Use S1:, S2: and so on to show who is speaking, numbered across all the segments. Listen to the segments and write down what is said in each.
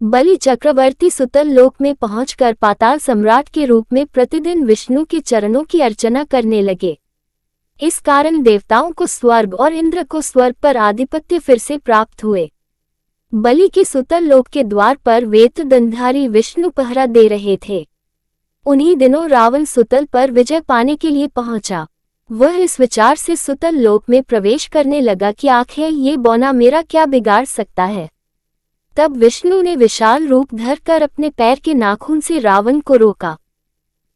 S1: बलि चक्रवर्ती सुतल लोक में पहुंचकर पाताल सम्राट के रूप में प्रतिदिन विष्णु के चरणों की अर्चना करने लगे। इस कारण देवताओं को स्वर्ग और इंद्र को स्वर्ग पर आधिपत्य फिर से प्राप्त हुए। बलि के सुतल लोक के द्वार पर वेत्रदंडधारी विष्णु पहरा दे रहे थे। उन्हीं दिनों रावण सुतल पर विजय पाने के लिए पहुंचा। वह इस विचार से सुतल लोक में प्रवेश करने लगा कि आखिर ये बौना मेरा क्या बिगाड़ सकता है। तब विष्णु ने विशाल रूप धरकर अपने पैर के नाखून से रावण को रोका।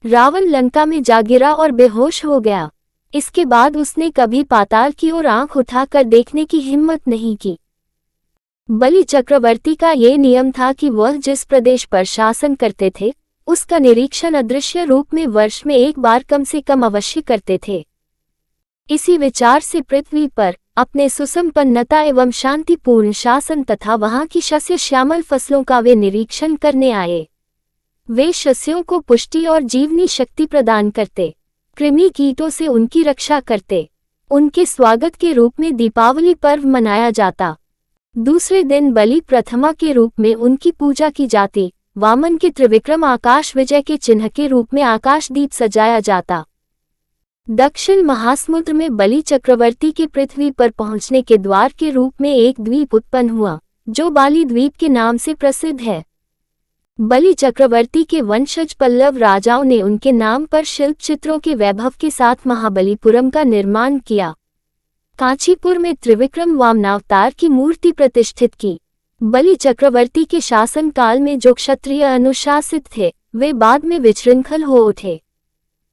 S1: रावण लंका में जा गिरा और बेहोश हो गया। इसके बाद उसने कभी पाताल की ओर आंख उठाकर देखने की हिम्मत नहीं की। बलि चक्रवर्ती का ये नियम था कि वह जिस प्रदेश पर शासन करते थे उसका निरीक्षण अदृश्य रूप में वर्ष में एक बार कम से कम अवश्य करते थे। इसी विचार से पृथ्वी पर अपने सुसंपन्नता एवं शांतिपूर्ण शासन तथा वहां की शस्य श्यामल फसलों का वे निरीक्षण करने आए। वे शस्यों को पुष्टि और जीवनी शक्ति प्रदान करते, कृमि कीटों से उनकी रक्षा करते। उनके स्वागत के रूप में दीपावली पर्व मनाया जाता। दूसरे दिन बलि प्रथमा के रूप में उनकी पूजा की जाती। वामन के त्रिविक्रम आकाश विजय के चिन्ह के रूप में आकाशदीप सजाया जाता। दक्षिण महासमुद्र में बलि चक्रवर्ती के पृथ्वी पर पहुंचने के द्वार के रूप में एक द्वीप उत्पन्न हुआ जो बाली द्वीप के नाम से प्रसिद्ध है। बलि चक्रवर्ती के वंशज पल्लव राजाओं ने उनके नाम पर शिल्प चित्रों के वैभव के साथ महाबलीपुरम का निर्माण किया। कांचीपुर में त्रिविक्रम वामनावतार की मूर्ति प्रतिष्ठित की। बलि चक्रवर्ती के शासन काल में जो क्षत्रिय अनुशासित थे वे बाद में विशृंखल हो उठे।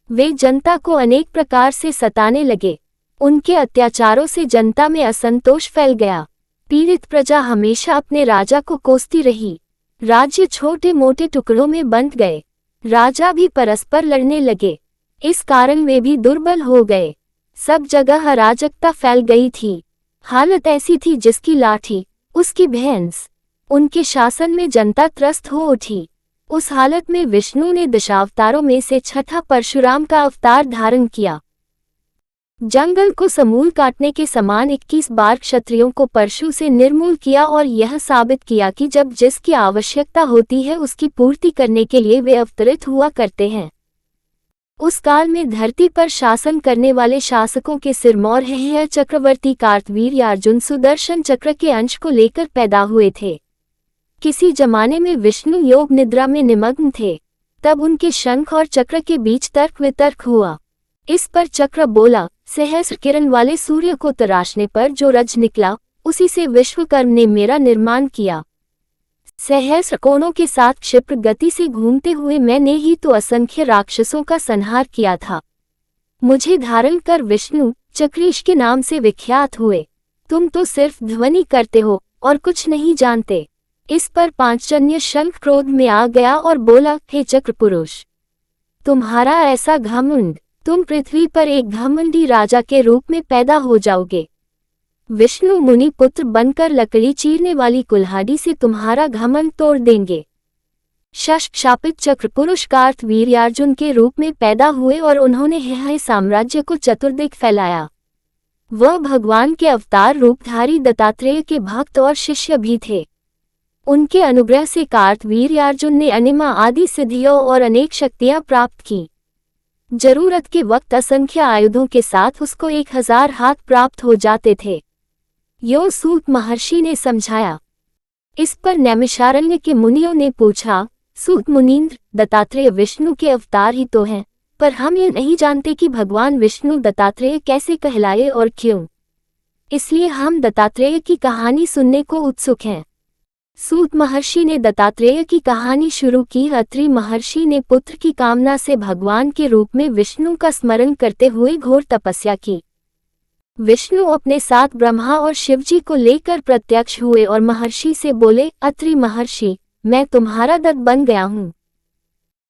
S1: वे जनता को अनेक प्रकार से सताने लगे। उनके अत्याचारों से जनता में असंतोष फैल गया। पीड़ित प्रजा हमेशा अपने राजा को कोसती रही। राज्य छोटे मोटे टुकड़ों में बंट गए। राजा भी परस्पर लड़ने लगे। इस कारण वे भी दुर्बल हो गए। सब जगह अराजकता फैल गई थी। हालत ऐसी थी जिसकी लाठी उसकी भैंस। उनके शासन में जनता त्रस्त हो उठी। उस हालत में विष्णु ने दशावतारों में से छठा परशुराम का अवतार धारण किया। जंगल को समूल काटने के समान 21 बार क्षत्रियों को परशु से निर्मूल किया और यह साबित किया कि जब जिसकी आवश्यकता होती है उसकी पूर्ति करने के लिए वे अवतरित हुआ करते हैं। उस काल में धरती पर शासन करने वाले शासकों के सिरमौर हेहय चक्रवर्ती कार्तवीर्य अर्जुन सुदर्शन चक्र के अंश को लेकर पैदा हुए थे। किसी जमाने में विष्णु योग निद्रा में निमग्न थे। तब उनके शंख और चक्र के बीच तर्क वितर्क हुआ। इस पर चक्र बोला, सहस्र किरण वाले सूर्य को तराशने पर जो रज निकला उसी से विश्वकर्म ने मेरा निर्माण किया। सहस्र कोणों के साथ क्षिप्र गति से घूमते हुए मैंने ही तो असंख्य राक्षसों का संहार किया था। मुझे धारण कर विष्णु चक्रीश के नाम से विख्यात हुए। तुम तो सिर्फ ध्वनि करते हो और कुछ नहीं जानते। इस पर पांचजन्य शंख क्रोध में आ गया और बोला, हे चक्र पुरुष, तुम्हारा ऐसा घमंड, तुम पृथ्वी पर एक घमंडी राजा के रूप में पैदा हो जाओगे। विष्णु मुनि पुत्र बनकर लकड़ी चीरने वाली कुल्हाड़ी से तुम्हारा घमंड तोड़ देंगे। शश शापित चक्र पुरुष कार्तवीर्यार्जुन के रूप में पैदा हुए और उन्होंने हेहय साम्राज्य को चतुर्दिक फैलाया। वह भगवान के अवतार रूपधारी दत्तात्रेय के भक्त और शिष्य भी थे। उनके अनुग्रह से कार्तवीर्यार्जुन ने अनिमा आदि सिद्धियों और अनेक शक्तियां प्राप्त की। जरूरत के वक्त असंख्य आयुधों के साथ उसको 1000 हाथ प्राप्त हो जाते थे। यो सूत महर्षि ने समझाया। इस पर नैमिषारण्य के मुनियों ने पूछा, सूत मुनींद्र, दत्तात्रेय विष्णु के अवतार ही तो हैं, पर हम ये नहीं जानते कि भगवान विष्णु दत्तात्रेय कैसे कहलाए और क्यों। इसलिए हम दत्तात्रेय की कहानी सुनने को उत्सुक हैं। सूत महर्षि ने दत्तात्रेय की कहानी शुरू की। अत्रि महर्षि ने पुत्र की कामना से भगवान के रूप में विष्णु का स्मरण करते हुए घोर तपस्या की। विष्णु अपने साथ ब्रह्मा और शिवजी को लेकर प्रत्यक्ष हुए और महर्षि से बोले, अत्रि महर्षि, मैं तुम्हारा दत्त बन गया हूँ।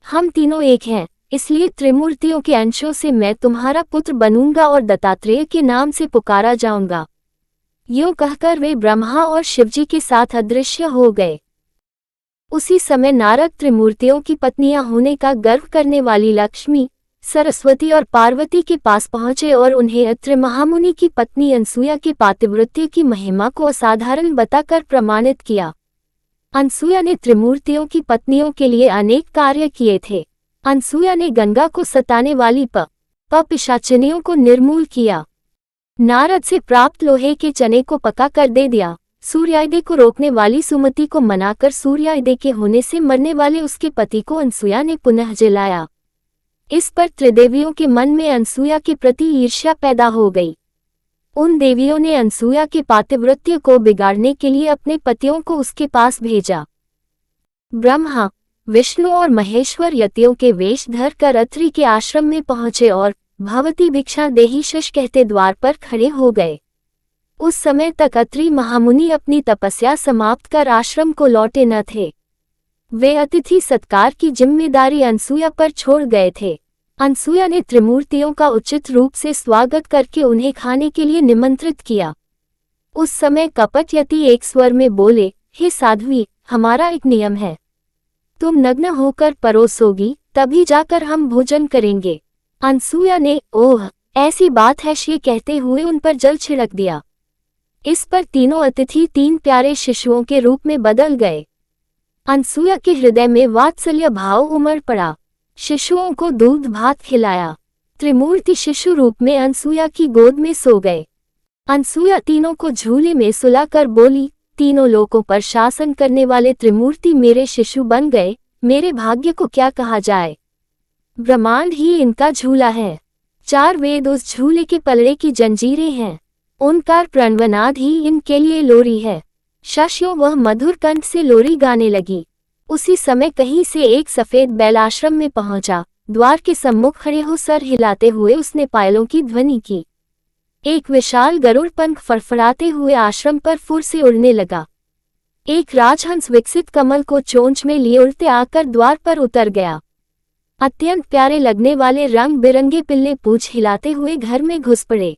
S1: हम तीनों एक हैं, इसलिए त्रिमूर्तियों के अंशों से मैं तुम्हारा पुत्र बनूंगा और दत्तात्रेय के नाम से पुकारा जाऊंगा। यूं कहकर वे ब्रह्मा और शिवजी के साथ अदृश्य हो गए। उसी समय नारद त्रिमूर्तियों की पत्नियां होने का गर्व करने वाली लक्ष्मी, सरस्वती और पार्वती के पास पहुंचे और उन्हें अत्रि महामुनि की पत्नी अनसुया के पातिव्रत्य की महिमा को असाधारण बताकर प्रमाणित किया। अनसुया ने त्रिमूर्तियों की पत्नियों के लिए अनेक कार्य किए थे। अनसुया ने गंगा को सताने वाली पिशाचिनियों को निर्मूल किया। नारद से प्राप्त लोहे के चने को पका कर दे दिया। सूर्योदय को रोकने वाली सुमति को मनाकर सूर्योदय के होने से मरने वाले उसके पति को अनसुया ने पुनः जलाया। इस पर त्रिदेवियों के मन में अनसुया के प्रति ईर्ष्या पैदा हो गई। उन देवियों ने अनसुया के पातिव्रत्य को बिगाड़ने के लिए अपने पतियों को उसके पास भेजा। ब्रह्मा, विष्णु और महेश्वर यतियों के वेश धर कर अत्रि के आश्रम में पहुंचे और भवती भिक्षा देहि शश कहते द्वार पर खड़े हो गए। उस समय तक अत्रि महामुनि अपनी तपस्या समाप्त कर आश्रम को लौटे न थे। वे अतिथि सत्कार की जिम्मेदारी अनसुया पर छोड़ गए थे। अनसुया ने त्रिमूर्तियों का उचित रूप से स्वागत करके उन्हें खाने के लिए निमंत्रित किया। उस समय कपट यति एक स्वर में बोले, हे साध्वी, हमारा एक नियम है, तुम नग्न होकर परोसोगी तभी जाकर हम भोजन करेंगे। अनसुया ने ओह ऐसी बात है ये कहते हुए उन पर जल छिड़क दिया। इस पर तीनों अतिथि 3 प्यारे शिशुओं के रूप में बदल गए। अनसुया के हृदय में वात्सल्य भाव उमड़ पड़ा। शिशुओं को दूध भात खिलाया। त्रिमूर्ति शिशु रूप में अनसुया की गोद में सो गए। अनसुया तीनों को झूले में सुलाकर बोली, तीनों लोकों पर शासन करने वाले त्रिमूर्ति मेरे शिशु बन गए, मेरे भाग्य को क्या कहा जाए। ब्रह्मांड ही इनका झूला है। 4 वेद उस झूले के पलड़े की जंजीरें हैं। ओंकार प्रणवनाद ही इनके लिए लोरी है। शशयो वह मधुर कंठ से लोरी गाने लगी। उसी समय कहीं से एक सफेद बैल आश्रम में पहुंचा। द्वार के सम्मुख खड़े हो सर हिलाते हुए उसने पायलों की ध्वनि की। एक विशाल गरुड़ पंख फड़फड़ाते हुए आश्रम पर फुर से उड़ने लगा। एक राजहंस विकसित कमल को चोंच में लिए उड़ते आकर द्वार पर उतर गया। अत्यंत प्यारे लगने वाले रंग बिरंगे पिल्ले पूंछ हिलाते हुए घर में घुस पड़े।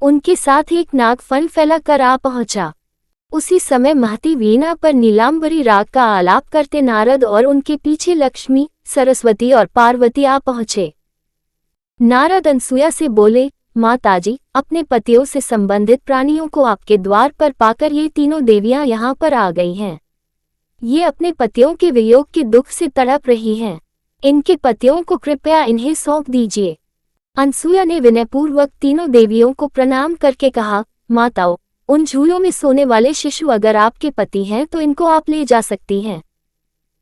S1: उनके साथ एक नाग फन फैला कर आ पहुंचा। उसी समय महती वीणा पर नीलांबरी राग का आलाप करते नारद और उनके पीछे लक्ष्मी, सरस्वती और पार्वती आ पहुंचे। नारद अनसुया से बोले, माताजी, अपने पतियों से संबंधित प्राणियों को आपके द्वार पर पाकर ये तीनों देवियां यहाँ पर आ गई हैं। ये अपने पतियों के वियोग के दुख से तड़प रही हैं। इनके पतियों को कृपया इन्हें सौंप दीजिए। अनसुया ने विनयपूर्वक तीनों देवियों को प्रणाम करके कहा, माताओं, उन झूलों में सोने वाले शिशु अगर आपके पति हैं तो इनको आप ले जा सकती हैं।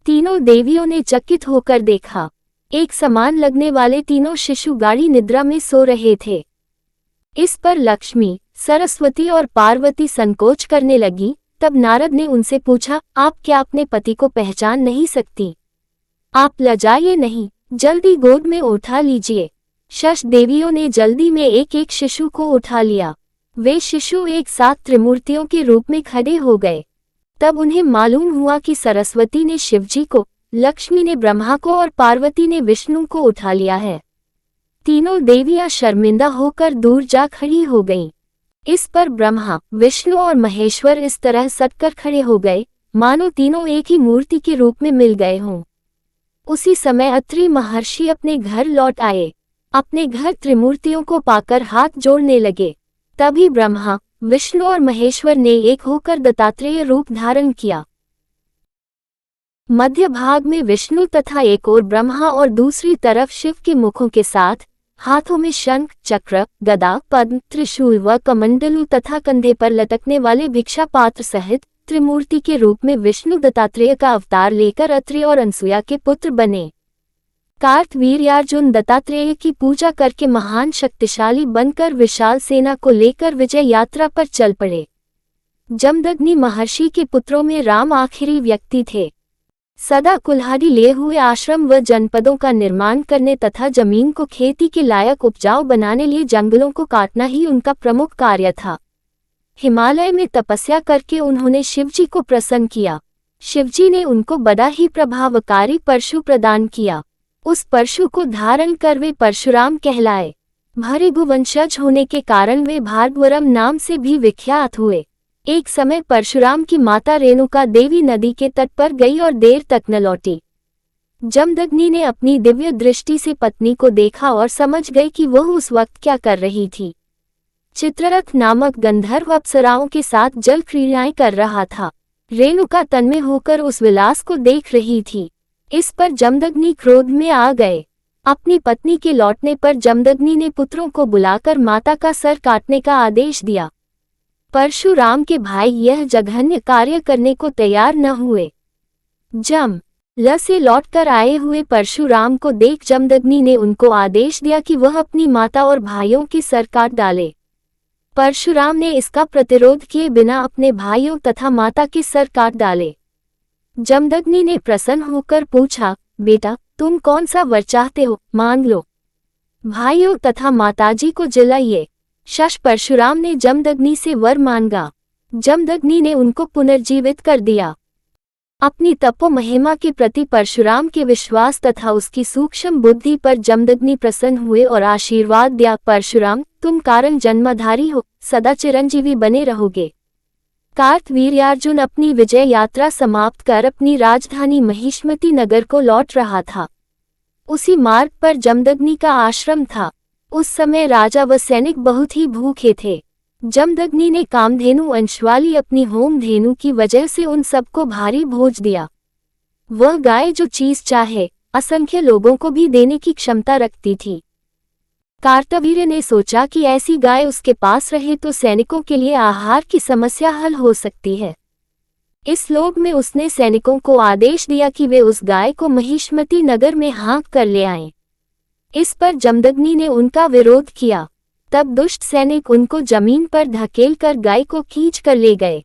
S1: तीनों देवियों ने चकित होकर देखा। एक समान लगने वाले तीनों शिशु गाढ़ी निद्रा में सो रहे थे। इस पर लक्ष्मी, सरस्वती और पार्वती संकोच करने लगी। तब नारद ने उनसे पूछा, आप क्या अपने पति को पहचान नहीं सकती? आप लजाइए नहीं, जल्दी गोद में उठा लीजिए। शश देवियों ने जल्दी में एक एक शिशु को उठा लिया। वे शिशु एक साथ त्रिमूर्तियों के रूप में खड़े हो गए। तब उन्हें मालूम हुआ कि सरस्वती ने शिवजी को, लक्ष्मी ने ब्रह्मा को और पार्वती ने विष्णु को उठा लिया है। तीनों देवियां शर्मिंदा होकर दूर जा खड़ी हो गईं। इस पर ब्रह्मा, विष्णु और महेश्वर इस तरह सटकर खड़े हो गए मानो तीनों एक ही मूर्ति के रूप में मिल गए हों। उसी समय अत्रि महर्षि अपने घर लौट आए। अपने घर त्रिमूर्तियों को पाकर हाथ जोड़ने लगे। तभी ब्रह्मा, विष्णु और महेश्वर ने एक होकर दत्तात्रेय रूप धारण किया। मध्य भाग में विष्णु तथा एक ओर ब्रह्मा और दूसरी तरफ शिव के मुखों के साथ हाथों में शंख, चक्र, गदा, पद्म, त्रिशूल व कमंडलू तथा कंधे पर लटकने वाले भिक्षा पात्र सहित त्रिमूर्ति के रूप में विष्णु दत्तात्रेय का अवतार लेकर अत्रि और अनसुया के पुत्र बने। कार्तवीर्यार्जुन दत्तात्रेय की पूजा करके महान शक्तिशाली बनकर विशाल सेना को लेकर विजय यात्रा पर चल पड़े। जमदग्नि महर्षि के पुत्रों में राम आखिरी व्यक्ति थे। सदा कुल्हाड़ी लिए हुए आश्रम व जनपदों का निर्माण करने तथा जमीन को खेती के लायक उपजाऊ बनाने लिए जंगलों को काटना ही उनका प्रमुख कार्य था। हिमालय में तपस्या करके उन्होंने शिवजी को प्रसन्न किया। शिवजी ने उनको बड़ा ही प्रभावकारी परशु प्रदान किया। उस परशु को धारण कर वे परशुराम कहलाए। भृगु वंशज होने के कारण वे भार्गवरम नाम से भी विख्यात हुए। एक समय परशुराम की माता रेणुका देवी नदी के तट पर गई और देर तक न लौटी। जमदग्नि ने अपनी दिव्य दृष्टि से पत्नी को देखा और समझ गए कि वह उस वक्त क्या कर रही थी। चित्ररथ नामक गंधर्व अप्सराओं के साथ जल क्रीड़ाएं कर रहा था। रेणुका तन्मय होकर उस विलास को देख रही थी। इस पर जमदग्नि क्रोध में आ गए। अपनी पत्नी के लौटने पर जमदग्नि ने पुत्रों को बुलाकर माता का सर काटने का आदेश दिया। परशुराम के भाई यह जघन्य कार्य करने को तैयार न हुए। ल से लौटकर आए हुए परशुराम को देख जमदग्नि ने उनको आदेश दिया कि वह अपनी माता और भाइयों की सर काट डाले। परशुराम ने इसका प्रतिरोध किए बिना अपने भाइयों तथा माता के सर काट डाले। जमदग्नि ने प्रसन्न होकर पूछा, बेटा तुम कौन सा वर चाहते हो, मांग लो। भाइयों तथा माताजी को जिलाइए। शश परशुराम ने जमदग्नि से वर मांगा। जमदग्नि ने उनको पुनर्जीवित कर दिया। अपनी तपो महिमा के प्रति परशुराम के विश्वास तथा उसकी सूक्ष्म बुद्धि पर जमदग्नि प्रसन्न हुए और आशीर्वाद दिया, परशुराम तुम कारण जन्मधारी हो, सदा चिरंजीवी बने रहोगे। कार्तवीर्यार्जुन अपनी विजय यात्रा समाप्त कर अपनी राजधानी महिष्मती नगर को लौट रहा था। उसी मार्ग पर जमदग्नि का आश्रम था। उस समय राजा व सैनिक बहुत ही भूखे थे। जमदग्नि ने कामधेनु अंश वाली अपनी होम धेनु की वजह से उन सबको भारी भोज दिया। वह गाय जो चीज चाहे असंख्य लोगों को भी देने की क्षमता रखती थी। कार्तवीर्य ने सोचा कि ऐसी गाय उसके पास रहे तो सैनिकों के लिए आहार की समस्या हल हो सकती है। इस लोभ में उसने सैनिकों को आदेश दिया कि वे उस गाय को महिष्मती नगर में हाँक कर ले आएं। इस पर जमदग्नि ने उनका विरोध किया। तब दुष्ट सैनिक उनको जमीन पर धकेल कर गाय को खींच कर ले गए।